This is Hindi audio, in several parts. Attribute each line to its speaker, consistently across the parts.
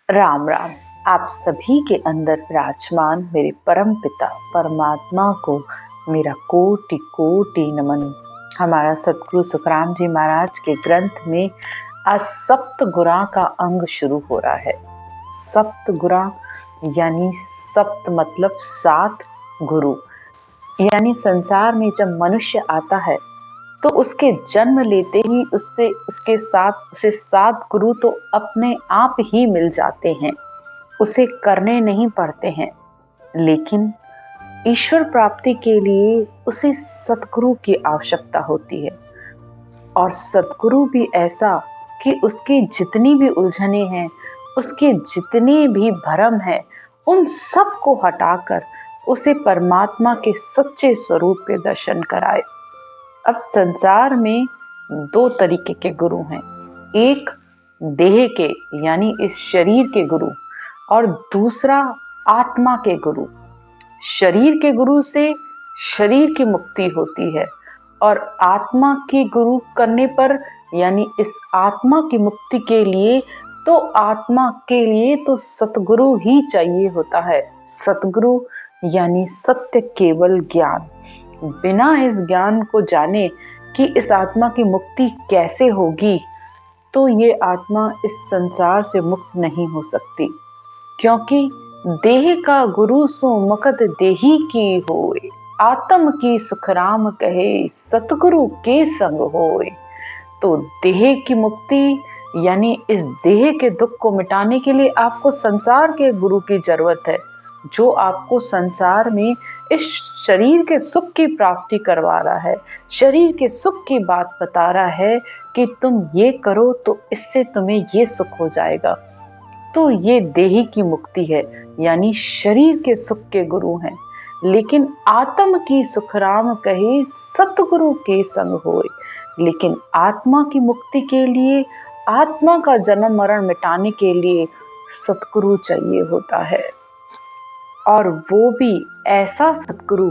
Speaker 1: राम राम। आप सभी के अंदर विराजमान मेरे परम पिता परमात्मा को मेरा कोटि कोटि नमन। हमारा सतगुरु सुखराम जी महाराज के ग्रंथ में आज सप्त गुरा का अंग शुरू हो रहा है। सप्त गुरा यानी सप्त मतलब 7 गुरु। यानी संसार में जब मनुष्य आता है तो उसके जन्म लेते ही उसके साथ उसे 7 गुरु तो अपने आप ही मिल जाते हैं, उसे करने नहीं पड़ते हैं। लेकिन ईश्वर प्राप्ति के लिए उसे सतगुरु की आवश्यकता होती है, और सतगुरु भी ऐसा कि उसकी जितनी भी उलझने हैं, उसके जितने भी भ्रम हैं, उन सब को हटाकर उसे परमात्मा के सच्चे स्वरूप के दर्शन कराए। अब संसार में 2 तरीके के गुरु हैं, एक देह के यानी इस शरीर के गुरु, और दूसरा आत्मा के गुरु। शरीर के गुरु से शरीर की मुक्ति होती है, और आत्मा की गुरु करने पर यानी इस आत्मा की मुक्ति के लिए तो आत्मा के लिए तो सतगुरु ही चाहिए होता है। सतगुरु यानी सत्य केवल ज्ञान। बिना इस ज्ञान को जाने कि इस आत्मा की मुक्ति कैसे होगी, तो ये आत्मा इस संसार से मुक्त नहीं हो सकती। क्योंकि देह का गुरु सो मकत देही की होए, आत्म की सुखराम कहे सतगुरु के संग होए। तो देह की मुक्ति यानी इस देह के दुख को मिटाने के लिए आपको संसार के गुरु की जरूरत है, जो आपको संसार में इस शरीर के सुख की प्राप्ति करवा रहा है, शरीर के सुख की बात बता रहा है कि तुम ये करो तो इससे तुम्हें ये सुख हो जाएगा। तो ये देही की मुक्ति है, यानी शरीर के सुख के गुरु हैं। लेकिन आत्म की सुखराम कहे सतगुरु के संग होए। लेकिन आत्मा की मुक्ति के लिए, आत्मा का जन्म मरण मिटाने के लिए सतगुरु चाहिए होता है, और वो भी ऐसा सतगुरु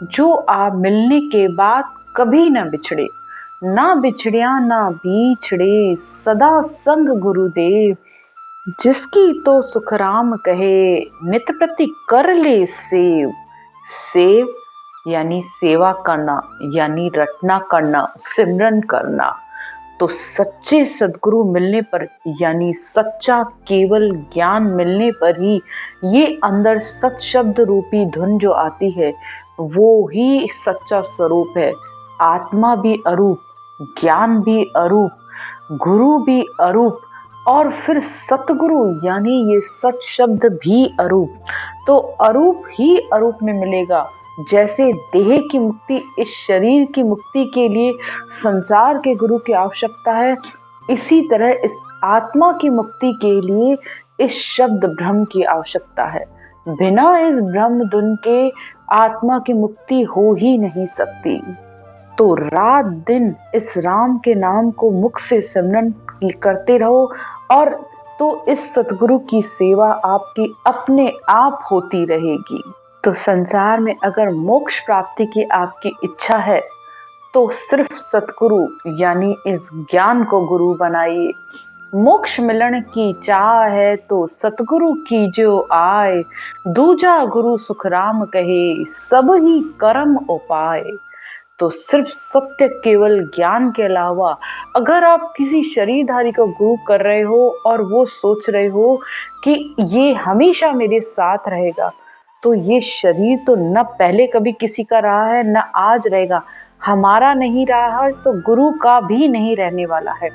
Speaker 1: जो आप मिलने के बाद कभी ना बिछड़े, ना बिछड़िया ना बिछड़े, सदा संग गुरुदेव। जिसकी तो सुखराम कहे नित प्रति कर ले सेव। सेव यानी सेवा करना, यानी रटना करना, सिमरन करना। तो सच्चे सदगुरु मिलने पर यानी सच्चा केवल ज्ञान मिलने पर ही ये अंदर सत शब्द रूपी धुन जो आती है, वो ही सच्चा स्वरूप है। आत्मा भी अरूप, ज्ञान भी अरूप, गुरु भी अरूप, और फिर सतगुरु यानी ये सत शब्द भी अरूप। तो अरूप ही अरूप में मिलेगा। जैसे देह की मुक्ति, इस शरीर की मुक्ति के लिए संसार के गुरु की आवश्यकता है, इसी तरह इस आत्मा की मुक्ति के लिए इस शब्द ब्रह्म की आवश्यकता है। बिना इस ब्रह्म धुन के आत्मा की मुक्ति हो ही नहीं सकती। तो रात दिन इस राम के नाम को मुख से सिमरन करते रहो, और तो इस सतगुरु की सेवा आपकी अपने आप होती रहेगी। तो संसार में अगर मोक्ष प्राप्ति की आपकी इच्छा है तो सिर्फ सतगुरु यानी इस ज्ञान को गुरु बनाइए। मोक्ष मिलन की चाह है तो सतगुरु की जो आए, दूजा गुरु सुखराम कहे सब ही कर्म उपाय। तो सिर्फ सत्य केवल ज्ञान के अलावा अगर आप किसी शरीरधारी को गुरु कर रहे हो और वो सोच रहे हो कि ये हमेशा मेरे साथ रहेगा, तो ये शरीर तो न पहले कभी किसी का रहा है न आज रहेगा, हमारा नहीं रहा है तो गुरु का भी नहीं रहने वाला है।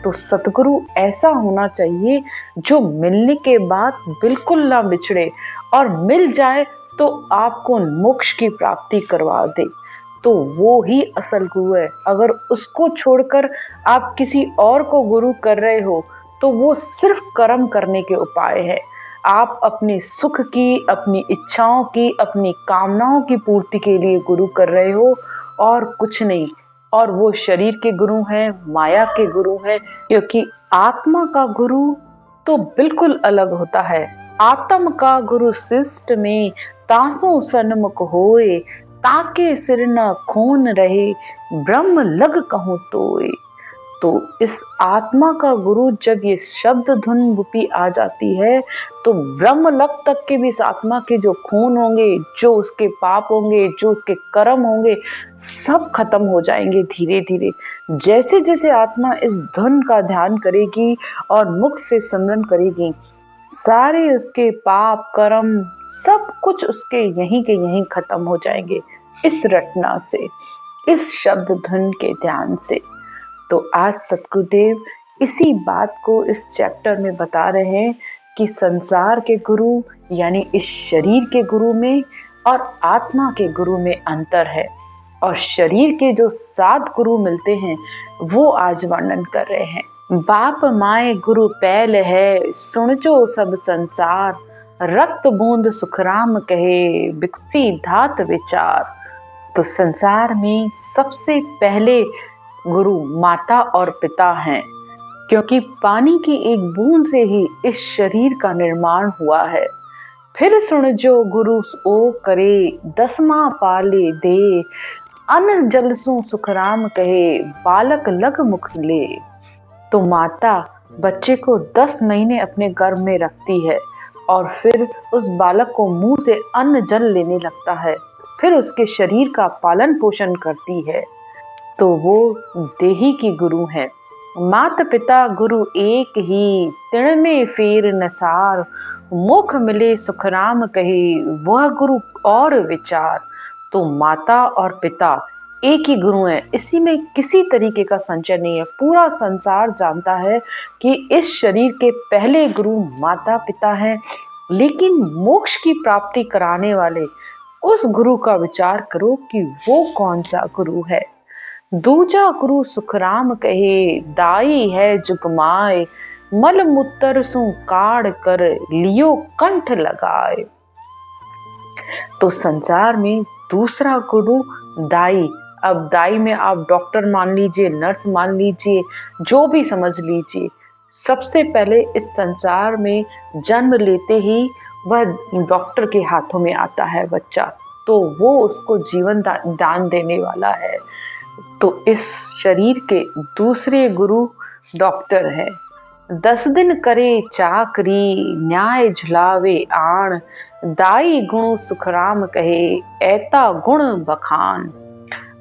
Speaker 1: तो सतगुरु ऐसा होना चाहिए जो मिलने के बाद बिल्कुल ना बिछड़े, और मिल जाए तो आपको मोक्ष की प्राप्ति करवा दे। तो वो ही असल गुरु है। अगर उसको छोड़कर आप किसी और को गुरु कर रहे हो तो वो सिर्फ कर्म करने के उपाय है। आप अपने सुख की, अपनी इच्छाओं की, अपनी कामनाओं की पूर्ति के लिए गुरु कर रहे हो और कुछ नहीं। और वो शरीर के गुरु हैं, माया के गुरु हैं, क्योंकि आत्मा का गुरु तो बिल्कुल अलग होता है। आत्म का गुरु शिष्ट में तासों सन्मुख होए, ताके सिर न खून रहे, ब्रह्म लग कहूं तोए। तो इस आत्मा का गुरु जब ये शब्द धुन रूपी आ जाती है तो ब्रह्मलोक तक के भी इस आत्मा के जो खून होंगे, जो उसके पाप होंगे, जो उसके कर्म होंगे, सब खत्म हो जाएंगे धीरे धीरे। जैसे जैसे आत्मा इस धुन का ध्यान करेगी और मुख से सिमरन करेगी, सारे उसके पाप कर्म सब कुछ उसके यहीं के यहीं खत्म हो जाएंगे इस रटना से, इस शब्द धुन के ध्यान से। तो आज सतगुरुदेव इसी बात को इस चैप्टर में बता रहे हैं कि संसार के गुरु यानी इस शरीर के गुरु में और आत्मा के गुरु में अंतर है, और शरीर के जो 7 गुरु मिलते हैं वो आज वर्णन कर रहे हैं। बाप माए गुरु पैल है, सुन जो सब संसार, रक्त बूंद सुखराम कहे, बिकसी धात विचार। तो संसार में सबसे पहले गुरु माता और पिता हैं, क्योंकि पानी की एक बूंद से ही इस शरीर का निर्माण हुआ है। फिर सुन जो गुरु ओ करे, 10वां पाले दे, अन्न जल सु सुखराम कहे, बालक लग मुख ले। तो माता बच्चे को 10 महीने अपने गर्भ में रखती है और फिर उस बालक को मुंह से अन्न जल लेने लगता है, फिर उसके शरीर का पालन पोषण करती है। तो वो देही की गुरु है। मात पिता गुरु एक ही, तिण में फेर नसार, मुख मिले सुखराम कहे, वह गुरु और विचार। तो माता और पिता एक ही गुरु है, इसी में किसी तरीके का संशय नहीं है। पूरा संसार जानता है कि इस शरीर के पहले गुरु माता पिता हैं, लेकिन मोक्ष की प्राप्ति कराने वाले उस गुरु का विचार करो कि वो कौन सा गुरु है। दूजा गुरु सुखराम कहे, दाई है जुगमाए, मल मूत्र सु काढ़ कर, लियो कंठ लगाए। तो संसार में दूसरा गुरु दाई। अब दाई में आप डॉक्टर मान लीजिए, नर्स मान लीजिए, जो भी समझ लीजिए। सबसे पहले इस संसार में जन्म लेते ही वह डॉक्टर के हाथों में आता है बच्चा, तो वो उसको जीवन दान देने वाला है। तो इस शरीर के दूसरे गुरु डॉक्टर है। 10 दिन करे चाकरी, न्याय झुलावे आण, दाई गुण सुखराम कहे, ऐता गुण बखान।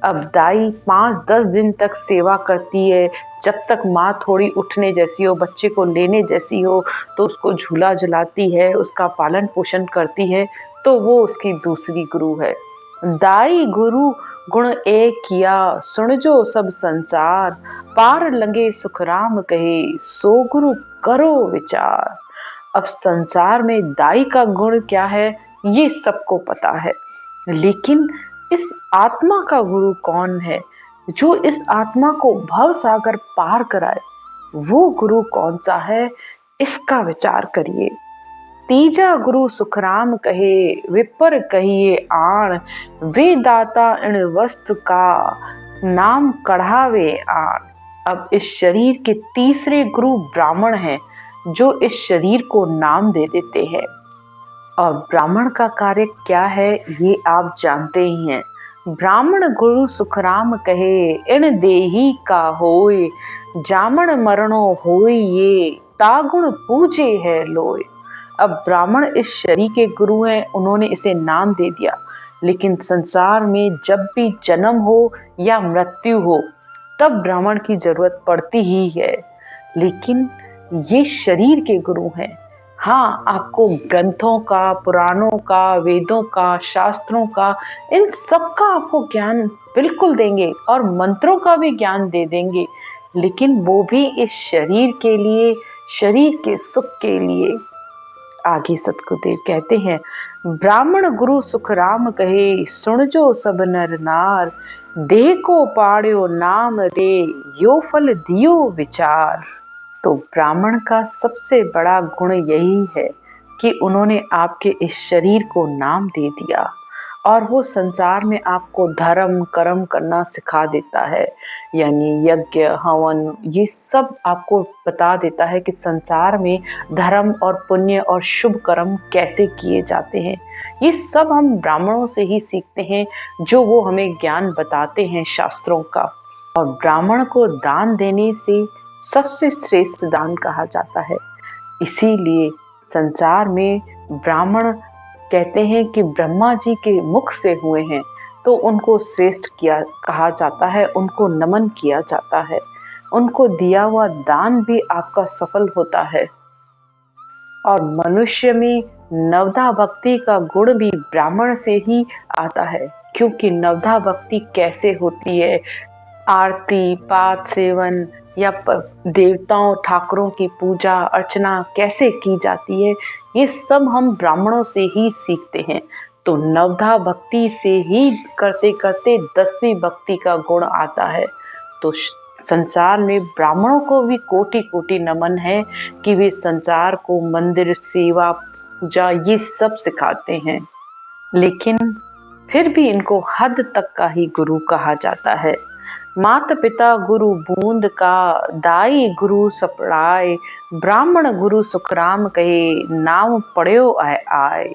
Speaker 1: अब दाई 5-10 दिन तक सेवा करती है, जब तक माँ थोड़ी उठने जैसी हो, बच्चे को लेने जैसी हो, तो उसको झूला झुलाती है, उसका पालन पोषण करती है, तो वो उसकी दूसरी गुरु है। दाई गुरु गुण एक किया, सुन जो सब संसार, पार लगे सुखराम कहे, सो गुरु करो विचार। अब संसार में दाई का गुण क्या है ये सबको पता है, लेकिन इस आत्मा का गुरु कौन है जो इस आत्मा को भव सागर पार कराए, वो गुरु कौन सा है, इसका विचार करिए। तीजा गुरु सुखराम कहे, विपर कहिए आण, वे दाता इन वस्त्र का, नाम कढ़ावे आण। अब इस शरीर के तीसरे गुरु ब्राह्मण हैं, जो इस शरीर को नाम दे देते हैं। और ब्राह्मण का कार्य क्या है ये आप जानते ही हैं। ब्राह्मण गुरु सुखराम कहे, इन देही का होए, जामन मरणो होए ये, तागुण पूजे है लोए। अब ब्राह्मण इस शरीर के गुरु हैं, उन्होंने इसे नाम दे दिया, लेकिन संसार में जब भी जन्म हो या मृत्यु हो तब ब्राह्मण की जरूरत पड़ती ही है, लेकिन ये शरीर के गुरु हैं। हाँ, आपको ग्रंथों का, पुराणों का, वेदों का, शास्त्रों का, इन सब का आपको ज्ञान बिल्कुल देंगे और मंत्रों का भी ज्ञान दे देंगे, लेकिन वो भी इस शरीर के लिए, शरीर के सुख के लिए। आगे सतगुरुदेव कहते हैं, ब्राह्मण गुरु सुखराम कहे, सुन जो सब नर नार, देह को पाड़्यो नाम रे, यो फल दियो विचार। तो ब्राह्मण का सबसे बड़ा गुण यही है कि उन्होंने आपके इस शरीर को नाम दे दिया, और वो संसार में आपको धर्म कर्म करना सिखा देता है, यानी यज्ञ हवन ये सब आपको बता देता है कि संसार में धर्म और पुण्य और शुभ कर्म कैसे किए जाते हैं। ये सब हम ब्राह्मणों से ही सीखते हैं, जो वो हमें ज्ञान बताते हैं शास्त्रों का। और ब्राह्मण को दान देने से सबसे श्रेष्ठ दान कहा जाता है। इसीलिए संसार में ब्राह्मण कहते हैं कि ब्रह्मा जी के मुख से हुए हैं, तो उनको श्रेष्ठ किया कहा जाता है, उनको नमन किया जाता है, उनको दिया हुआ दान भी आपका सफल होता है। और मनुष्य में नवधा भक्ति का गुण भी ब्राह्मण से ही आता है, क्योंकि नवधा भक्ति कैसे होती है, आरती पाठ सेवन या देवताओं ठाकुरों की पूजा अर्चना कैसे की जाती है, ये सब हम ब्राह्मणों से ही सीखते हैं। तो नवधा भक्ति से ही करते करते 10वीं भक्ति का गुण आता है। तो संसार में ब्राह्मणों को भी कोटि कोटि नमन है कि वे संसार को मंदिर सेवा पूजा ये सब सिखाते हैं। लेकिन फिर भी इनको हद तक का ही गुरु कहा जाता है। माता पिता गुरु बूंद का, दाई गुरु सपड़ाए, ब्राह्मण गुरु सुखराम कहे, नाम पढ़्यो आए आए।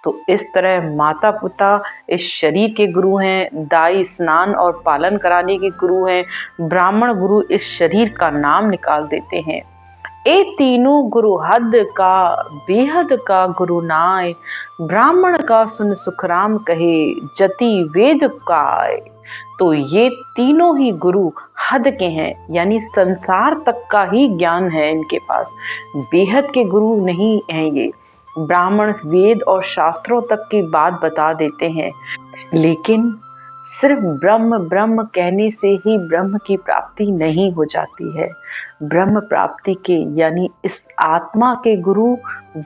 Speaker 1: तो इस तरह माता पिता इस शरीर के गुरु हैं, दाई स्नान और पालन कराने के गुरु हैं, ब्राह्मण गुरु इस शरीर का नाम निकाल देते हैं। ए तीनों गुरु हद का, बेहद का गुरु नाय, ब्राह्मण का सुन सुखराम कहे, जति वेद काय। तो ये तीनों ही गुरु हद के हैं, यानी संसार तक का ही ज्ञान है इनके पास, बेहद के गुरु नहीं हैं ये। ब्राह्मण वेद और शास्त्रों तक की बात बता देते हैं, लेकिन सिर्फ ब्रह्म ब्रह्म कहने से ही ब्रह्म की प्राप्ति नहीं हो जाती है। ब्रह्म प्राप्ति के यानी इस आत्मा के गुरु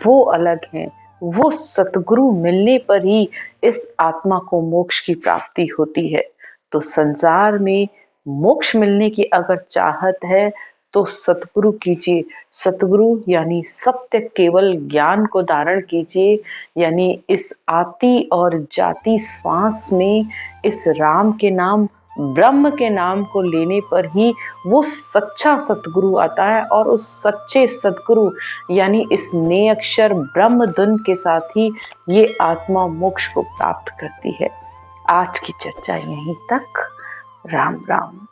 Speaker 1: वो अलग हैं, वो सतगुरु मिलने पर ही इस आत्मा को मोक्ष की प्राप्ति होती है। तो संसार में मोक्ष मिलने की अगर चाहत है तो सतगुरु कीजिए। सतगुरु यानी सत्य केवल ज्ञान को धारण कीजिए, यानी इस आती और जाती श्वास में इस राम के नाम ब्रह्म के नाम को लेने पर ही वो सच्चा सतगुरु आता है। और उस सच्चे सतगुरु यानी इस ने अक्षर ब्रह्म धुन के साथ ही ये आत्मा मोक्ष को प्राप्त करती है। आज की चर्चा यहीं तक। राम राम।